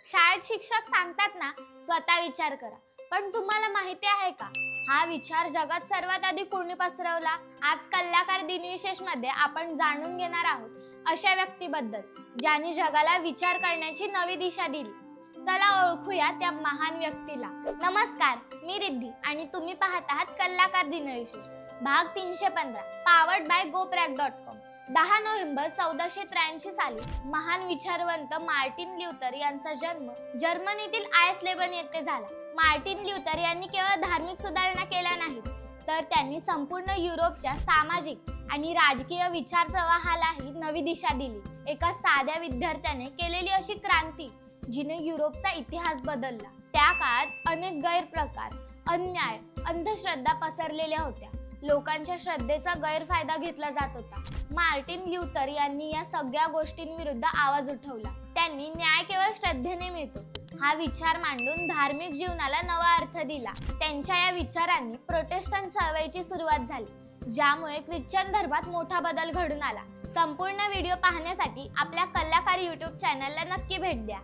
शाळेत शिक्षक सांगतात ना, स्वतः विचार करा. पण तुम्हाला माहिती आहे का, हा विचार जगात सर्वात आधी कोणी पसरवला? आज कलाकार दिनविशेष मध्ये आपण जाणून घेणार आहोत अशा व्यक्तीबद्दल ज्यांनी जगाला विचार करण्याची नवी दिशा दिली. चला ओळखूया त्या महान व्यक्तीला. नमस्कार, मी रिद्धी आणि तुम्ही पाहत आहात कलाकार दिनविशेष भाग 315, पावर्ड बाय GoPrac.com. 10 नोव्हेंबर 1483 साली महान विचारवंत मार्टिन ल्युथर यांचा जन्म जर्मनीतील आयस्लेबन येथे झाला. मार्टिन ल्युथर यांनी केवळ धार्मिक सुधारणा केल्या नाहीत, तर त्यांनी संपूर्ण युरोपच्या सामाजिक आणि राजकीय विचार प्रवाहालाही नवी दिशा दिली. एका साध्या विद्यार्थ्याने केलेली अशी क्रांती जिने युरोपचा इतिहास बदलला. त्या काळात अनेक गैरप्रकार, अन्याय, अंधश्रद्धा पसरलेल्या होत्या. लोकांच्या श्रद्धेचा गैरफायदा घेतला जात होता. मार्टिन ल्युथर यांनी या सगळ्या गोष्टींविरुद्ध आवाज उठवला. त्यांनी न्याय केवळ श्रद्धेने मिळतो हा विचार मांडून धार्मिक जीवनाला नवा अर्थ दिला. त्यांच्या या विचारांनी प्रोटेस्टंट चळवळीची सुरुवात झाली, ज्यामुळे ख्रिश्चन धर्मात मोठा बदल घडून आला. संपूर्ण व्हिडिओ पाहण्यासाठी आपल्या कलाकार YouTube चॅनलला नक्की भेट द्या.